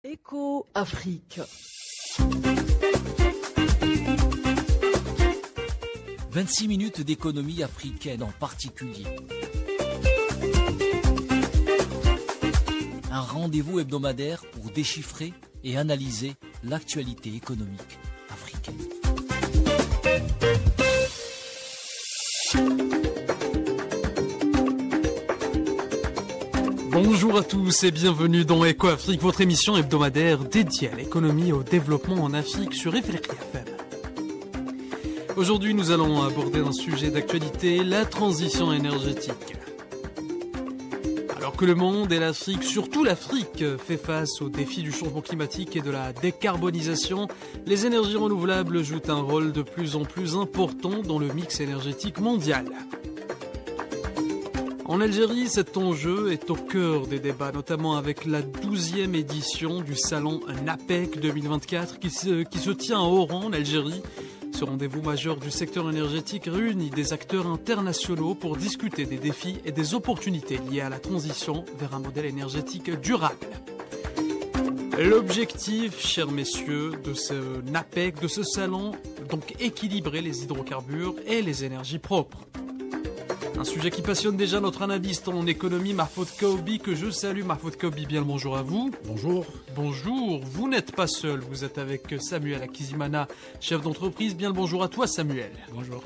Éco-Afrique. 26 minutes d'économie africaine en particulier. Un rendez-vous hebdomadaire pour déchiffrer et analyser l'actualité économique africaine. Bonjour à tous et bienvenue dans Éco-Afrique, votre émission hebdomadaire dédiée à l'économie et au développement en Afrique sur Ifriqiya FM. Aujourd'hui, nous allons aborder un sujet d'actualité, la transition énergétique. Alors que le monde et l'Afrique, surtout l'Afrique, fait face aux défis du changement climatique et de la décarbonisation, les énergies renouvelables jouent un rôle de plus en plus important dans le mix énergétique mondial. En Algérie, cet enjeu est au cœur des débats, notamment avec la 12e édition du salon NAPEC 2024 qui se tient à Oran, en Algérie. Ce rendez-vous majeur du secteur énergétique réunit des acteurs internationaux pour discuter des défis et des opportunités liées à la transition vers un modèle énergétique durable. L'objectif, chers messieurs, de ce NAPEC, de ce salon, donc équilibrer les hydrocarbures et les énergies propres. Un sujet qui passionne déjà notre analyste en économie, Mahfoud Kaoubi, que je salue. Mahfoud Kaoubi, bien le bonjour à vous. Bonjour. Bonjour, vous n'êtes pas seul, vous êtes avec Samuel Akizimana, chef d'entreprise. Bien le bonjour à toi, Samuel. Bonjour.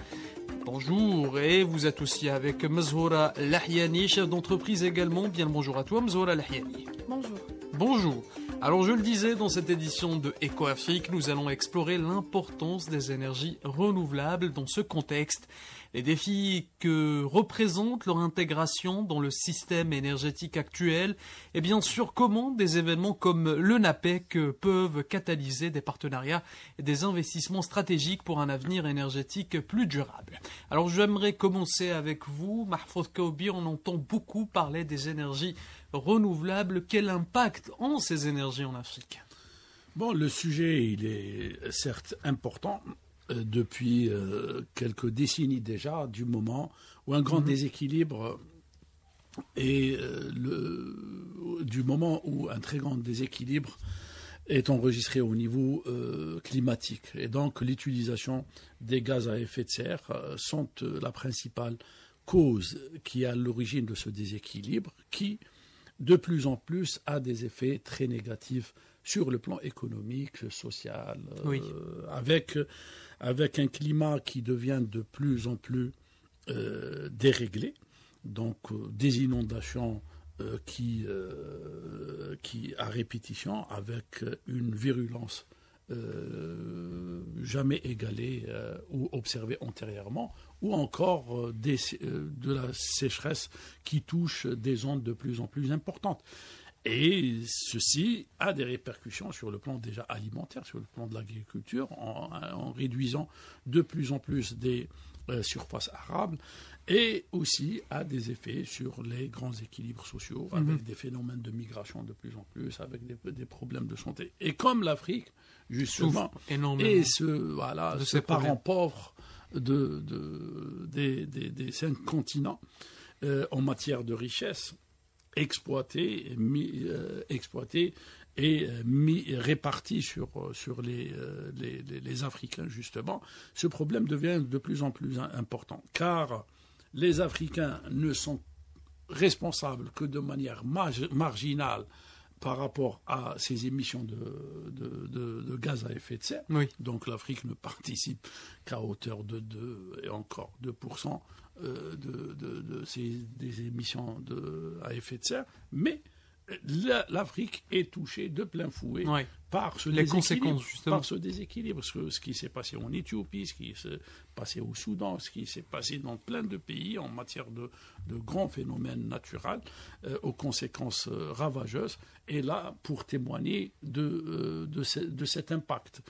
Bonjour, et vous êtes aussi avec Mzoura Lahiani, chef d'entreprise également. Bien le bonjour à toi, Mzoura Lahiani. Bonjour. Bonjour. Alors je le disais, dans cette édition de Éco-Afrique, nous allons explorer l'importance des énergies renouvelables dans ce contexte, les défis que représente leur intégration dans le système énergétique actuel et bien sûr comment des événements comme le NAPEC peuvent catalyser des partenariats et des investissements stratégiques pour un avenir énergétique plus durable. Alors j'aimerais commencer avec vous, Mahfoud Kaoubi. On entend beaucoup parler des énergies renouvelables. Quel impact ont ces énergies en Afrique ? Bon, le sujet, il est certes important depuis quelques décennies déjà, du moment où un grand déséquilibre et du moment où un très grand déséquilibre est enregistré au niveau climatique. Et donc, l'utilisation des gaz à effet de serre sont la principale cause qui est à l'origine de ce déséquilibre, qui, de plus en plus, a des effets très négatifs sur le plan économique, social, oui. Avec un climat qui devient de plus en plus déréglé, donc des inondations qui à répétition, avec une virulence jamais égalée ou observée antérieurement, ou encore de la sécheresse qui touche des zones de plus en plus importantes. Et ceci a des répercussions sur le plan déjà alimentaire, sur le plan de l'agriculture, en réduisant de plus en plus des surfaces arables, et aussi a des effets sur les grands équilibres sociaux, avec des phénomènes de migration de plus en plus, avec des problèmes de santé. Et comme l'Afrique, justement, et ce parent pauvre des 5 continents en matière de richesse, exploité et réparti sur les Africains, justement, ce problème devient de plus en plus important, car les Africains ne sont responsables que de manière marginale par rapport à ces émissions de gaz à effet de serre. Oui. Donc l'Afrique ne participe qu'à hauteur de 2 et encore 2% des émissions à effet de serre, mais l'Afrique est touchée de plein fouet par ce déséquilibre, ce qui s'est passé en Éthiopie, ce qui s'est passé au Soudan, ce qui s'est passé dans plein de pays en matière de grands phénomènes naturels aux conséquences ravageuses, et là pour témoigner de cet impact.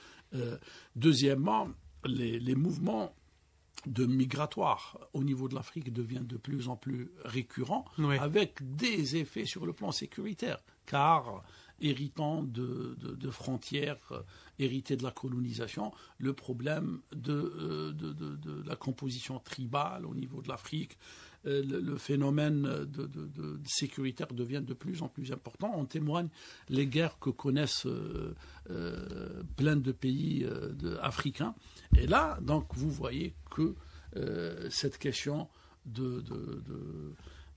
Deuxièmement, les mouvements migratoire au niveau de l'Afrique devient de plus en plus récurrent, avec des effets sur le plan sécuritaire, car héritant de frontières héritées de la colonisation, le problème de la composition tribale au niveau de l'Afrique, le phénomène sécuritaire devient de plus en plus important. En témoignent les guerres que connaissent plein de pays africains. Et là, donc, vous voyez que cette question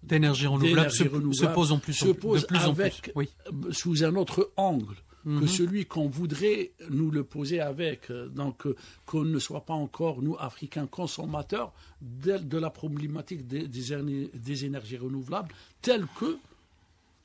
d'énergie renouvelable se pose de plus en plus. Oui. Sous un autre angle que celui qu'on voudrait nous le poser avec. Donc, qu'on ne soit pas encore, nous, Africains, consommateurs de la problématique des énergies renouvelables, telle que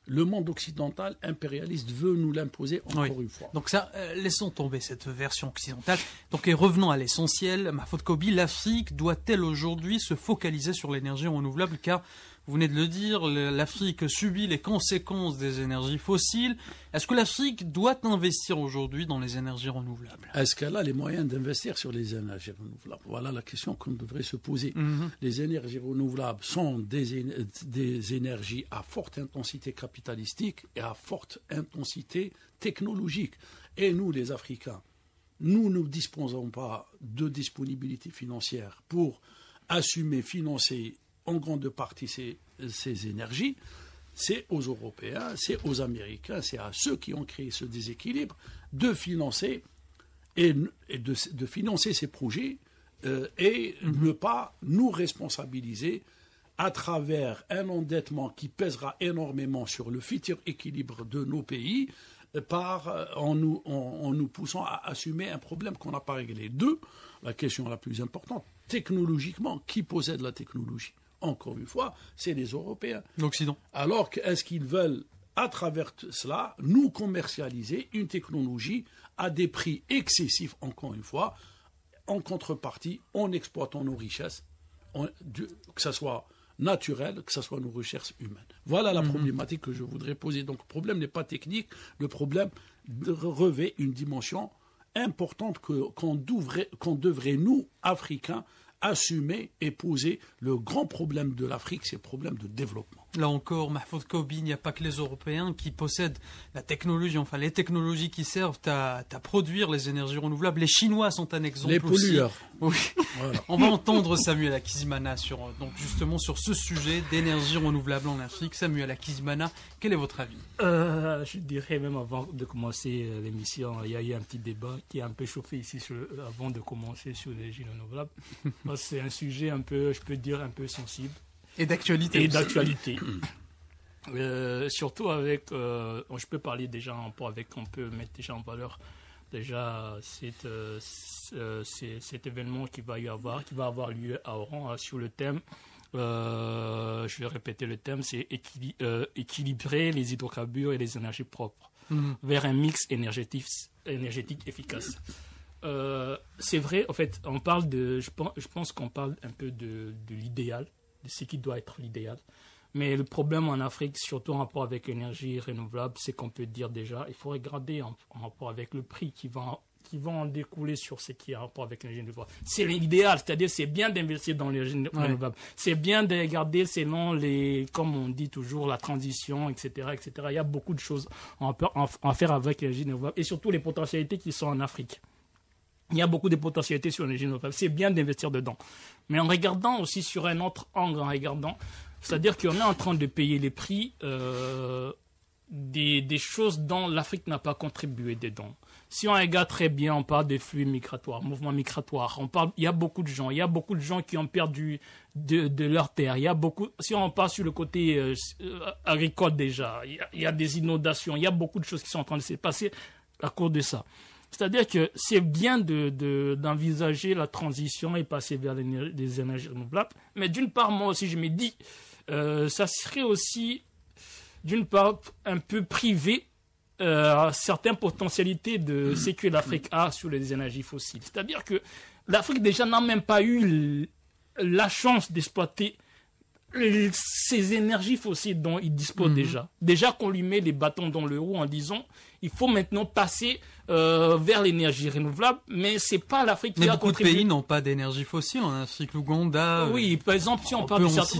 le monde occidental impérialiste veut nous l'imposer encore une fois. Donc ça, laissons tomber cette version occidentale. Donc, et revenons à l'essentiel. Mahfoud Koubi, l'Afrique doit-elle aujourd'hui se focaliser sur l'énergie renouvelable, car vous venez de le dire, l'Afrique subit les conséquences des énergies fossiles. Est-ce que l'Afrique doit investir aujourd'hui dans les énergies renouvelables? Est-ce qu'elle a les moyens d'investir sur les énergies renouvelables? Voilà la question qu'on devrait se poser. Les énergies renouvelables sont des énergies à forte intensité capitalistique et à forte intensité technologique. Et nous, les Africains, nous ne disposons pas de disponibilité financière pour assumer, financer en grande partie ces énergies. C'est aux Européens, c'est aux Américains, c'est à ceux qui ont créé ce déséquilibre de financer et de financer ces projets et ne pas nous responsabiliser à travers un endettement qui pèsera énormément sur le futur équilibre de nos pays en nous poussant à assumer un problème qu'on n'a pas réglé. Deux, la question la plus importante, technologiquement, qui possède la technologie? Encore une fois, c'est les Européens. L'Occident. Alors, est-ce qu'ils veulent, à travers cela, nous commercialiser une technologie à des prix excessifs, encore une fois, en contrepartie, en exploitant nos richesses, que ce soit naturel, que ce soit nos recherches humaines. Voilà la problématique que je voudrais poser. Donc, le problème n'est pas technique, le problème revêt une dimension importante qu'on devrait, nous, Africains, assumer et poser. Le grand problème de l'Afrique, c'est le problème de développement. Là encore, Mahfoud Koubi, il n'y a pas que les Européens qui possèdent la technologie, enfin les technologies qui servent à produire les énergies renouvelables. Les Chinois sont un exemple aussi. Les pollueurs. Oui. Voilà. On va entendre Samuel Akizimana justement sur ce sujet d'énergie renouvelable en Afrique. Samuel Akizimana, quel est votre avis? Je dirais même avant de commencer l'émission, il y a eu un petit débat qui a un peu chauffé ici avant de commencer sur l'énergie renouvelable. C'est un sujet un peu, je peux dire, un peu sensible. Et d'actualité. Surtout avec, je peux parler déjà on peut mettre déjà en valeur déjà cet événement qui va avoir lieu à Oran sur le thème. Je vais répéter le thème, c'est équilibrer les hydrocarbures et les énergies propres vers un mix énergétique efficace. C'est vrai, en fait, je pense qu'on parle un peu de l'idéal, de ce qui doit être l'idéal. Mais le problème en Afrique, surtout en rapport avec l'énergie renouvelable, c'est qu'on peut dire déjà, il faut regarder en rapport avec le prix qui va en découler sur ce qui est en rapport avec l'énergie renouvelable. C'est l'idéal, c'est-à-dire c'est bien d'investir dans l'énergie renouvelable. C'est bien de regarder selon comme on dit toujours, la transition, etc., etc. Il y a beaucoup de choses à faire avec l'énergie renouvelable et surtout les potentialités qui sont en Afrique. Il y a beaucoup de potentialités sur l'énergie renouvelable. C'est bien d'investir dedans. Mais en regardant aussi sur un autre angle, c'est-à-dire qu'on est en train de payer les prix des choses dont l'Afrique n'a pas contribué dedans. Si on regarde très bien, on parle des flux migratoires, mouvements migratoires. Il y a beaucoup de gens qui ont perdu de leur terre. Si on parle sur le côté agricole déjà, il y a des inondations. Il y a beaucoup de choses qui sont en train de se passer à cause de ça. C'est-à-dire que c'est bien d'envisager la transition et passer vers les énergies renouvelables. Mais d'une part, moi aussi, je me dis, ça serait aussi, d'une part, un peu privé certaines potentialités de ce que l'Afrique a sur les énergies fossiles. C'est-à-dire que l'Afrique déjà n'a même pas eu la chance d'exploiter ces énergies fossiles dont il dispose déjà. Déjà qu'on lui met les bâtons dans le roue en disant il faut maintenant passer vers l'énergie renouvelable, mais c'est pas l'Afrique qui a contribué. Beaucoup de pays n'ont pas d'énergie fossile en Afrique, l'Ouganda. Oui, par exemple, si on parle de certains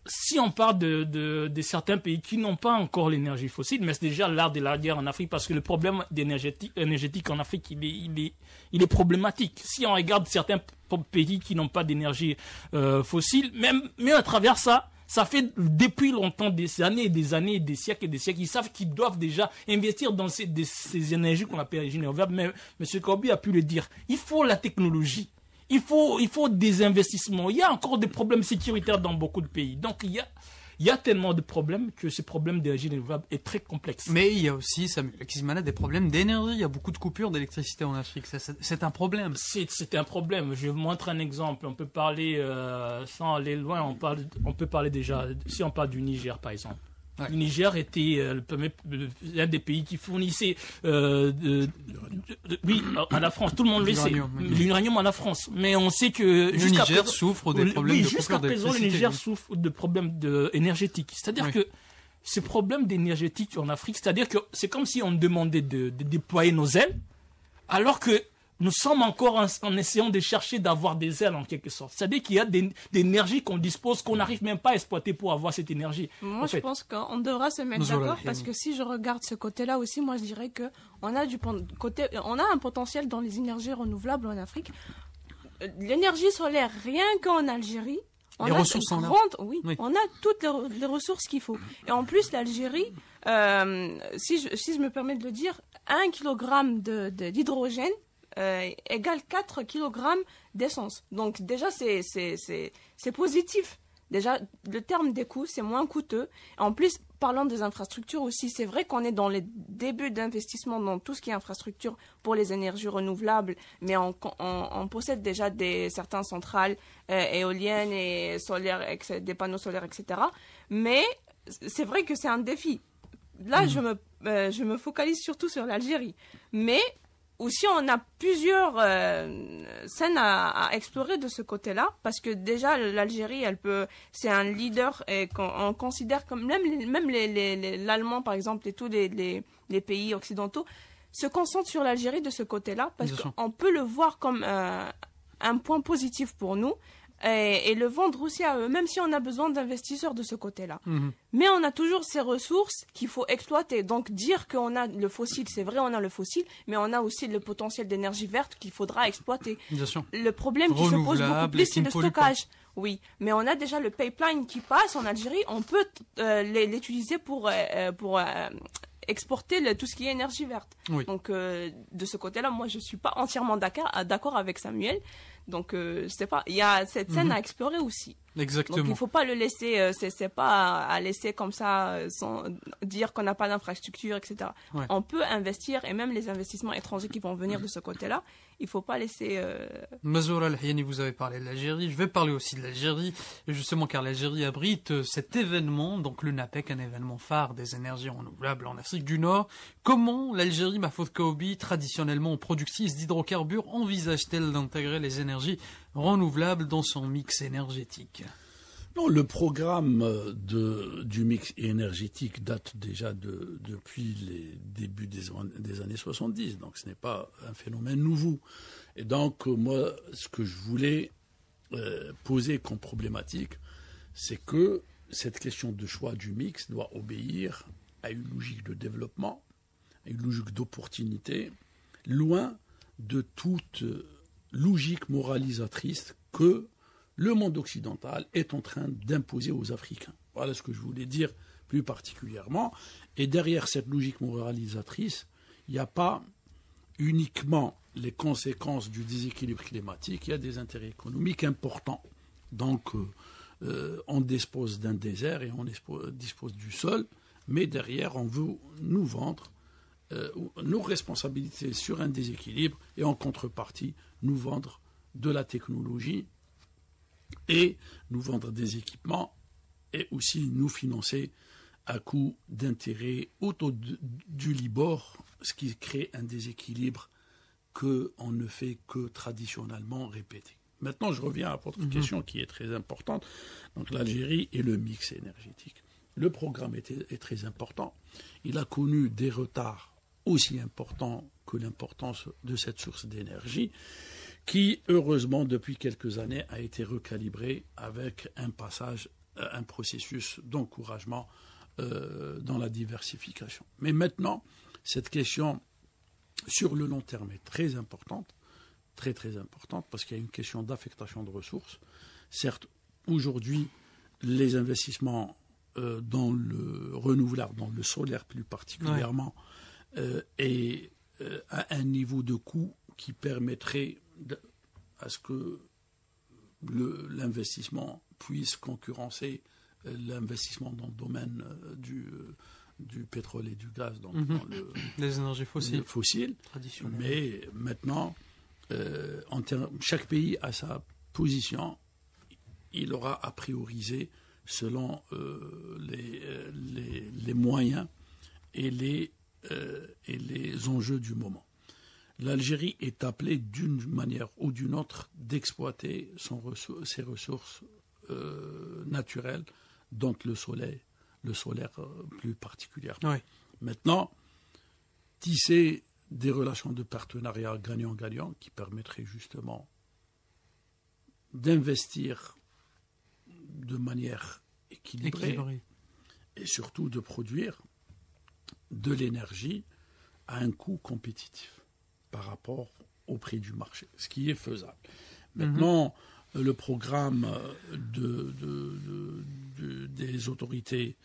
si on parle de certains pays qui n'ont pas encore l'énergie fossile, mais c'est déjà l'art de la guerre en Afrique parce que le problème énergétique en Afrique, il est problématique. Si on regarde certains pays qui n'ont pas d'énergie fossile. Mais à travers ça fait depuis longtemps, des années, des siècles et des siècles, ils savent qu'ils doivent déjà investir dans ces énergies qu'on appelle énergies renouvelables. Mais M. Corby a pu le dire, il faut la technologie. Il faut des investissements. Il y a encore des problèmes sécuritaires dans beaucoup de pays. Donc, il y a tellement de problèmes que ce problème d'énergie renouvelable est très complexe. Mais il y a aussi, Samuel Akizimana, des problèmes d'énergie. Il y a beaucoup de coupures d'électricité en Afrique. C'est un problème. C'est un problème. Je vous montre un exemple. On peut parler, sans aller loin, on peut parler déjà, si on parle du Niger, par exemple. Ouais. Le Niger était l'un des pays qui fournissait oui, à la France. Tout le monde le sait. L'uranium à la France. Mais on sait que le Niger souffre des problèmes de jusqu'à présent, le Niger souffre de problèmes énergétiques. C'est-à-dire que ce problème d'énergétique en Afrique, c'est-à-dire que c'est comme si on demandait de déployer nos ailes, alors que nous sommes encore en essayant de chercher d'avoir des ailes en quelque sorte. C'est-à-dire qu'il y a des énergies qu'on dispose, qu'on n'arrive même pas à exploiter pour avoir cette énergie. Moi, je pense qu'on devra se mettre d'accord parce que si je regarde ce côté-là aussi, moi je dirais qu'on a un potentiel dans les énergies renouvelables en Afrique. L'énergie solaire, rien qu'en Algérie, on a toutes les ressources qu'il faut. Et en plus, l'Algérie, si je me permets de le dire, 1 kg d'hydrogène égale 4 kg d'essence. Donc déjà, c'est positif. Déjà, le terme des coûts, c'est moins coûteux. En plus, parlant des infrastructures aussi, c'est vrai qu'on est dans les débuts d'investissement dans tout ce qui est infrastructure pour les énergies renouvelables, mais on possède déjà certaines centrales éoliennes et solaires, des panneaux solaires, etc. Mais c'est vrai que c'est un défi. Là, je me focalise surtout sur l'Algérie. Mais aussi, on a plusieurs scènes à explorer de ce côté-là, parce que déjà, l'Algérie, c'est un leader et on considère comme même l'Allemand, par exemple, et tous les pays occidentaux se concentrent sur l'Algérie de ce côté-là, parce qu'on peut le voir comme un point positif pour nous. Et le vendre aussi à eux, même si on a besoin d'investisseurs de ce côté-là. Mais on a toujours ces ressources qu'il faut exploiter. Donc dire qu'on a le fossile, c'est vrai, on a le fossile, mais on a aussi le potentiel d'énergie verte qu'il faudra exploiter. Bien sûr. Le problème qui se pose beaucoup plus, c'est le stockage. Oui, mais on a déjà le pipeline qui passe en Algérie, on peut l'utiliser pour exporter tout ce qui est énergie verte. Oui. Donc de ce côté-là, moi je suis pas entièrement d'accord avec Samuel. Donc je sais pas, il y a cette scène à explorer aussi. Exactement. Donc il faut pas le laisser, c'est pas à laisser comme ça sans dire qu'on n'a pas d'infrastructure, etc. Ouais. On peut investir, et même les investissements étrangers qui vont venir de ce côté-là, il faut pas laisser. Mazoura El-Hayani, vous avez parlé de l'Algérie, je vais parler aussi de l'Algérie, justement car l'Algérie abrite cet événement, donc le NAPEC, un événement phare des énergies renouvelables en Afrique du Nord. Comment l'Algérie, Mahfoud Kaoubi, traditionnellement productrice d'hydrocarbures, envisage-t-elle d'intégrer les énergies renouvelables dans son mix énergétique? Non, le programme du mix énergétique date déjà depuis les débuts des années 70, donc ce n'est pas un phénomène nouveau. Et donc, moi, ce que je voulais poser comme problématique, c'est que cette question de choix du mix doit obéir à une logique de développement, à une logique d'opportunité, loin de toute logique moralisatrice que le monde occidental est en train d'imposer aux Africains. Voilà ce que je voulais dire plus particulièrement. Et derrière cette logique moralisatrice, il n'y a pas uniquement les conséquences du déséquilibre climatique, il y a des intérêts économiques importants. Donc, on dispose d'un désert et on dispose du sol, mais derrière, on veut nous vendre nos responsabilités sur un déséquilibre et en contrepartie, nous vendre de la technologie et nous vendre des équipements et aussi nous financer à coût d'intérêt autour du Libor, ce qui crée un déséquilibre qu'on ne fait que traditionnellement répéter. Maintenant, je reviens à votre question qui est très importante. Donc l'Algérie et le mix énergétique. Le programme est très important. Il a connu des retards aussi importants que l'importance de cette source d'énergie, qui, heureusement, depuis quelques années, a été recalibré avec un processus d'encouragement dans la diversification. Mais maintenant, cette question, sur le long terme, est très importante, très très importante parce qu'il y a une question d'affectation de ressources. Certes, aujourd'hui, les investissements dans le renouvelable, dans le solaire plus particulièrement, est à un niveau de coût qui permettrait à ce que l'investissement puisse concurrencer l'investissement dans le domaine du pétrole et du gaz, dans les énergies fossiles. Mais maintenant, chaque pays a sa position. Il aura à prioriser selon les moyens et les enjeux du moment. L'Algérie est appelée d'une manière ou d'une autre d'exploiter ses ressources naturelles, dont le solaire plus particulièrement. Oui. Maintenant, tisser des relations de partenariat gagnant-gagnant qui permettraient justement d'investir de manière équilibrée et surtout de produire de l'énergie à un coût compétitif par rapport au prix du marché, ce qui est faisable. Maintenant, le programme des autorités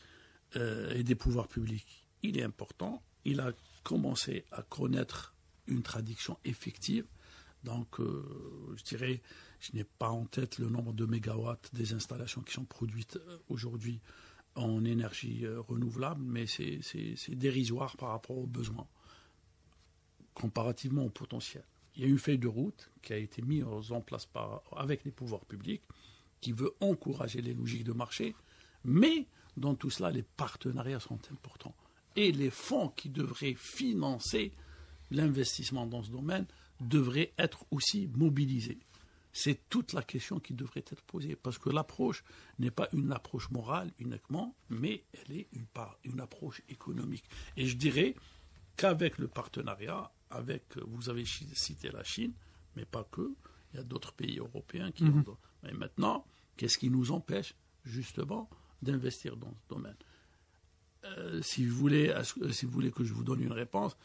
et des pouvoirs publics, il est important. Il a commencé à connaître une traduction effective. Donc, je dirais, je n'ai pas en tête le nombre de mégawatts des installations qui sont produites aujourd'hui en énergie renouvelable, mais c'est dérisoire par rapport aux besoins, comparativement au potentiel. Il y a une feuille de route qui a été mise en place avec les pouvoirs publics qui veut encourager les logiques de marché, mais dans tout cela, les partenariats sont importants. Et les fonds qui devraient financer l'investissement dans ce domaine devraient être aussi mobilisés. C'est toute la question qui devrait être posée, parce que l'approche n'est pas une approche morale uniquement, mais elle est une approche économique. Et je dirais qu'avec le partenariat, vous avez cité la Chine, mais pas que, il y a d'autres pays européens qui ont... Mais maintenant, qu'est-ce qui nous empêche justement d'investir dans ce domaine? Si vous voulez que je vous donne une réponse,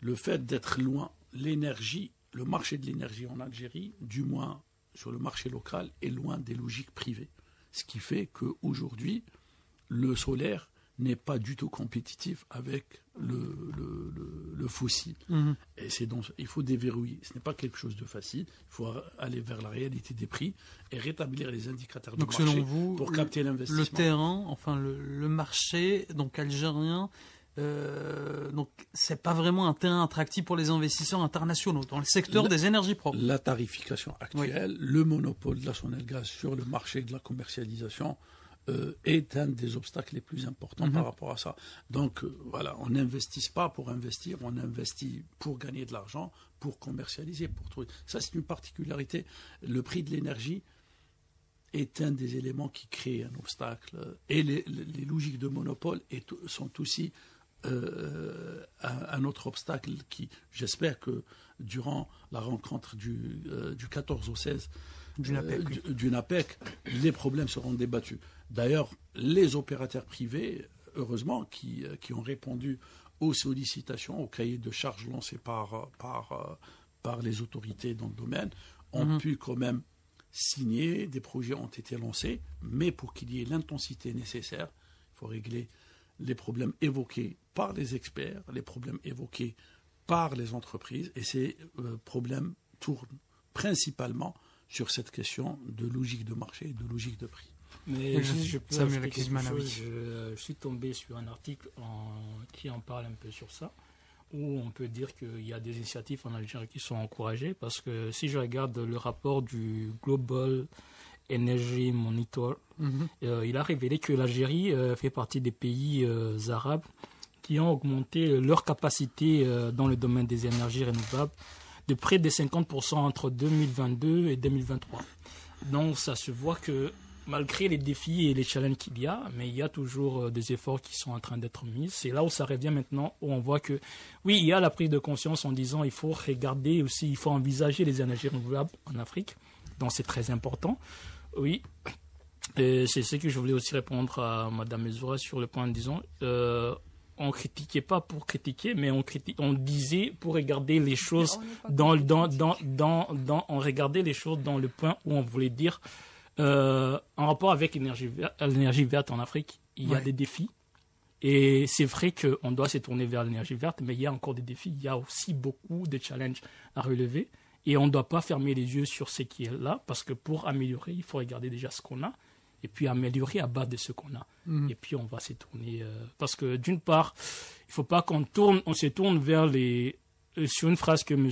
le fait d'être loin, le marché de l'énergie en Algérie, du moins sur le marché local, est loin des logiques privées. Ce qui fait qu'aujourd'hui, le solaire n'est pas du tout compétitif avec le fossile. Et il faut déverrouiller. Ce n'est pas quelque chose de facile. Il faut aller vers la réalité des prix et rétablir les indicateurs de marché selon vous, pour capter l'investissement. Le terrain, enfin le marché donc algérien, donc c'est pas vraiment un terrain attractif pour les investisseurs internationaux dans le secteur des énergies propres. La tarification actuelle, le monopole de la Sonelgaz sur le marché de la commercialisation est un des obstacles les plus importants par rapport à ça. Donc voilà, on n'investit pas pour investir, on investit pour gagner de l'argent, pour commercialiser, pour trouver. Ça, c'est une particularité. Le prix de l'énergie est un des éléments qui crée un obstacle. Et les logiques de monopole sont aussi un autre obstacle qui, j'espère que durant la rencontre du 14 au 16 du NAPEC, les problèmes seront débattus. D'ailleurs, les opérateurs privés, heureusement, qui ont répondu aux sollicitations, aux cahiers de charges lancés par les autorités dans le domaine, ont pu quand même signer, des projets ont été lancés, mais pour qu'il y ait l'intensité nécessaire, il faut régler les problèmes évoqués par les experts, les problèmes évoqués par les entreprises, et ces problèmes tournent principalement sur cette question de logique de marché et de logique de prix. Mais je peux ajouter quelque chose. Je suis tombé sur un article qui en parle un peu sur ça, où on peut dire qu'il y a des initiatives en Algérie qui sont encouragées, parce que si je regarde le rapport du Global Energy Monitor, il a révélé que l'Algérie fait partie des pays arabes qui ont augmenté leur capacité dans le domaine des énergies renouvelables de près de 50% entre 2022 et 2023. Donc ça se voit que malgré les défis et les challenges qu'il y a, mais il y a toujours des efforts qui sont en train d'être mis. C'est là où ça revient maintenant, où on voit que, oui, il y a la prise de conscience en disant il faut regarder aussi, il faut envisager les énergies renouvelables en Afrique. Donc c'est très important. Oui, et c'est ce que je voulais aussi répondre à Mme Mezoura sur le point en disant on critiquait pas pour critiquer, mais on disait pour regarder les choses on regardait les choses dans le point où on voulait dire en rapport avec l'énergie verte en Afrique, il y a des défis. Et c'est vrai qu'on doit se tourner vers l'énergie verte, mais il y a encore des défis. Il y a aussi beaucoup de challenges à relever. Et on ne doit pas fermer les yeux sur ce qui est là, parce que pour améliorer, il faut regarder déjà ce qu'on a, et puis améliorer à base de ce qu'on a. Et puis on va se tourner... parce que d'une part, il ne faut pas qu'on se tourne vers les... sur une phrase que M.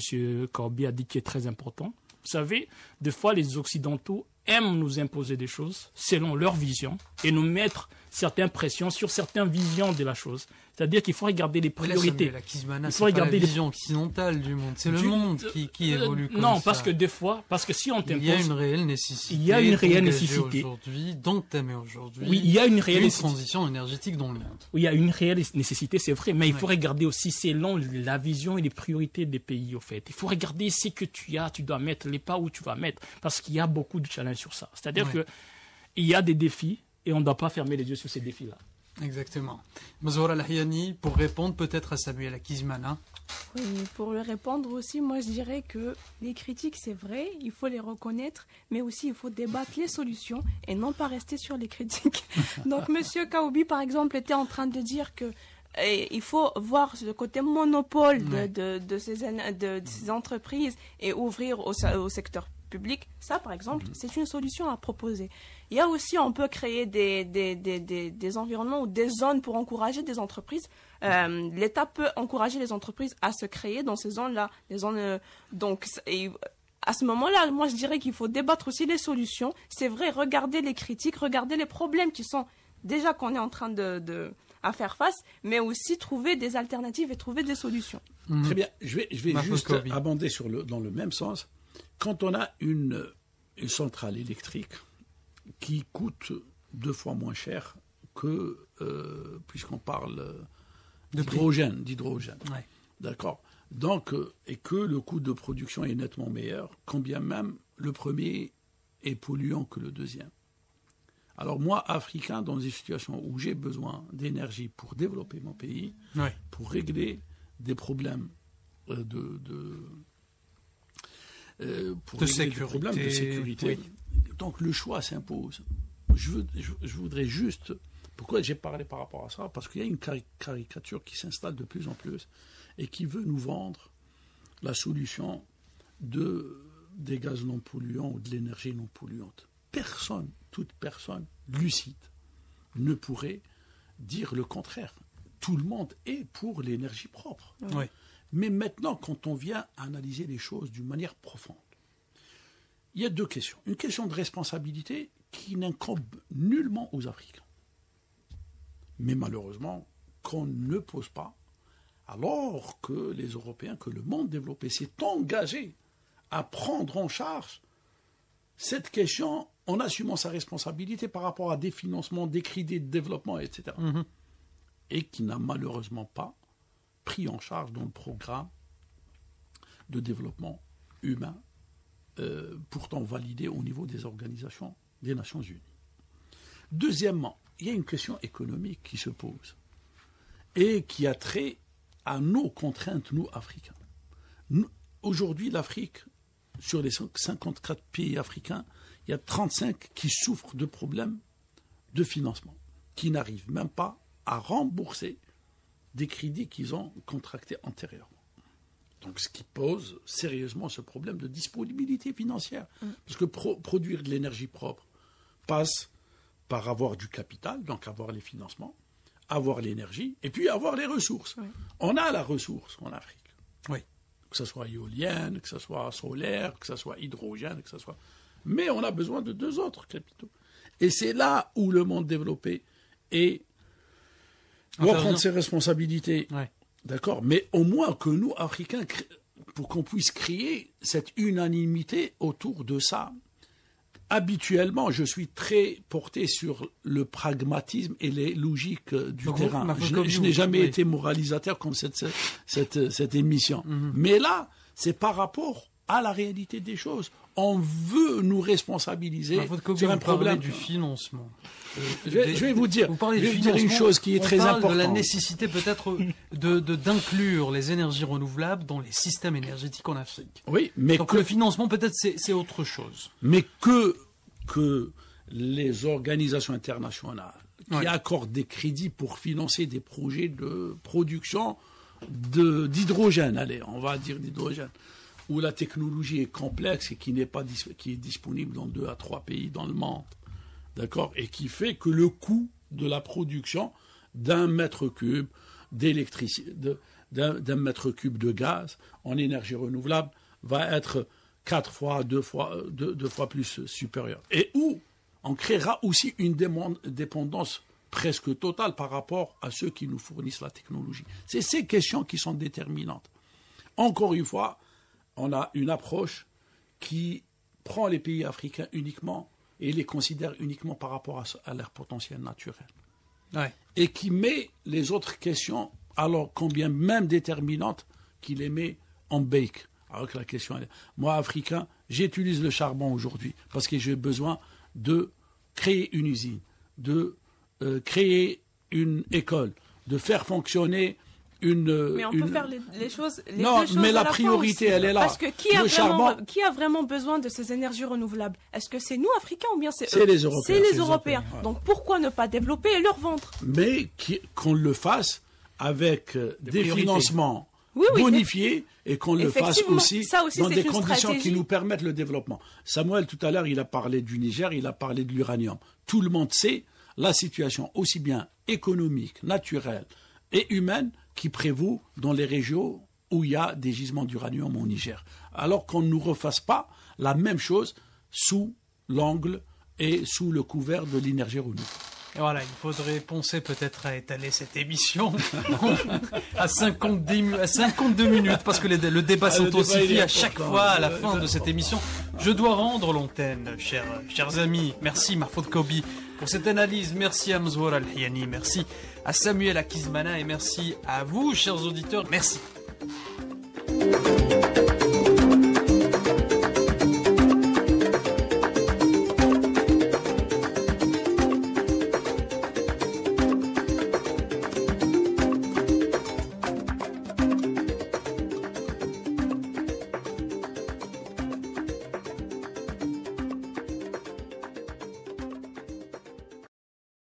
Corby a dit qui est très importante. Vous savez, des fois, les Occidentaux aiment nous imposer des choses selon leur vision et nous mettre certaines pressions sur certaines visions de la chose. C'est-à-dire qu'il faut regarder les priorités. Là, il faut regarder la vision occidentale du monde. C'est le monde qui évolue comme non, ça. parce que des fois, parce que si on t'impose... Il y a une réelle nécessité. Il y a une réelle nécessité. Aujourd'hui, d'entamer aujourd'hui. Oui, il y a une réelle nécessité. Transition énergétique dans le monde. Oui, il y a une réelle nécessité, c'est vrai, mais il faut regarder aussi selon la vision et les priorités des pays, au fait. Il faut regarder ce que tu dois mettre, les pas où tu vas mettre, parce qu'il y a beaucoup de challenges sur ça. C'est-à-dire que il y a des défis et on ne doit pas fermer les yeux sur ces défis-là. Exactement. Mazoura Lahiani, pour répondre peut-être à Samuel Akizimana. Oui, pour lui répondre aussi, moi je dirais que les critiques, c'est vrai, il faut les reconnaître, mais aussi il faut débattre les solutions et non pas rester sur les critiques. Donc Monsieur Kaoubi, par exemple, était en train de dire que il faut voir le côté monopole de ces entreprises et ouvrir au secteur public. Ça, par exemple, c'est une solution à proposer. Il y a aussi, on peut créer des environnements ou des zones pour encourager des entreprises. L'État peut encourager les entreprises à se créer dans ces zones-là. Donc, à ce moment-là, moi, je dirais qu'il faut débattre aussi les solutions. C'est vrai, regarder les critiques, regarder les problèmes qui sont déjà qu'on est en train à faire face, mais aussi trouver des alternatives et trouver des solutions. Très bien. Je vais juste abonder dans le même sens. Quand on a une centrale électrique qui coûte 2 fois moins cher que, puisqu'on parle d'hydrogène. Ouais. D'accord. Donc, et que le coût de production est nettement meilleur, quand bien même le premier est polluant que le deuxième. Alors moi, Africain, dans une situation où j'ai besoin d'énergie pour développer mon pays, pour régler des problèmes de sécurité. Donc le choix s'impose. Je voudrais juste... Pourquoi j'ai parlé par rapport à ça? Parce qu'il y a une caricature qui s'installe de plus en plus et qui veut nous vendre la solution des gaz non polluants ou de l'énergie non polluante. Toute personne lucide ne pourrait dire le contraire. Tout le monde est pour l'énergie propre. Oui. Mais maintenant, quand on vient analyser les choses d'une manière profonde, il y a 2 questions. Une question de responsabilité qui n'incombe nullement aux Africains. Mais malheureusement, qu'on ne pose pas, alors que les Européens, que le monde développé s'est engagé à prendre en charge cette question en assumant sa responsabilité par rapport à des financements, des crédits de développement, etc. Et qui n'a malheureusement pas pris en charge dans le programme de développement humain, pourtant validé au niveau des organisations des Nations Unies. Deuxièmement, il y a une question économique qui se pose et qui a trait à nos contraintes, nous, Africains. Aujourd'hui, l'Afrique, sur les 54 pays africains, il y a 35 qui souffrent de problèmes de financement, qui n'arrivent même pas à rembourser des crédits qu'ils ont contractés antérieurement. Donc, ce qui pose sérieusement ce problème de disponibilité financière. Parce que produire de l'énergie propre passe par avoir du capital, donc avoir les financements, avoir l'énergie, et puis avoir les ressources. Oui. On a la ressource en Afrique. Oui. Que ce soit éolienne, que ce soit solaire, que ce soit hydrogène, que ce soit... Mais on a besoin de 2 autres capitaux. Et c'est là où le monde développé doit prendre ses responsabilités. Ouais. D'accord. Mais au moins que nous, Africains, pour qu'on puisse créer cette unanimité autour de ça. Habituellement, je suis très porté sur le pragmatisme et les logiques du terrain. Je n'ai jamais été moralisateur comme cette émission. Mais là, c'est par rapport à la réalité des choses. On veut nous responsabiliser sur un problème du financement. Je vais vous dire, une chose qui est très importante. De la nécessité peut-être d'inclure les énergies renouvelables dans les systèmes énergétiques en Afrique. Oui, mais donc le financement peut-être c'est autre chose. Mais que les organisations internationales qui accordent des crédits pour financer des projets de production d'hydrogène, allez, on va dire d'hydrogène, où la technologie est complexe et qui est disponible dans 2 à 3 pays dans le monde, d'accord, et qui fait que le coût de la production d'un mètre cube d'électricité, d'un mètre cube de gaz en énergie renouvelable va être 2 fois plus supérieur. Et où on créera aussi une dépendance presque totale par rapport à ceux qui nous fournissent la technologie. C'est ces questions qui sont déterminantes. Encore une fois, on a une approche qui prend les pays africains uniquement et les considère uniquement par rapport à leur potentiel naturel. Ouais. Et qui met les autres questions, alors combien même déterminantes, qui les met en bake. Alors que la question est, moi, Africain, j'utilise le charbon aujourd'hui parce que j'ai besoin de créer une usine, de créer une école, de faire fonctionner mais on peut faire les deux choses mais la priorité, elle est là. Parce que qui a vraiment besoin de ces énergies renouvelables? Est-ce que c'est nous, Africains, ou bien c'est eux? Les Européens. C'est les Européens. Donc pourquoi ne pas développer et leur vendre? Mais qu'on le fasse avec des financements bonifiés et qu'on le fasse aussi dans des conditions qui nous permettent le développement. Samuel, tout à l'heure, il a parlé du Niger, il a parlé de l'uranium. Tout le monde sait la situation aussi bien économique, naturelle et humaine qui prévaut dans les régions où il y a des gisements d'uranium au Niger. Alors qu'on ne nous refasse pas la même chose sous l'angle et sous le couvert de l'énergie renouvelable. Et voilà, il faudrait penser peut-être à étaler cette émission à 52 minutes, parce que le débat s'intensifie à chaque fois à la fin de cette émission. Je dois rendre l'antenne, chers amis. Merci Mahfoud Kobi pour cette analyse. Merci à Mzour Al-Hiani, merci à Samuel Akizmana et merci à vous, chers auditeurs. Merci.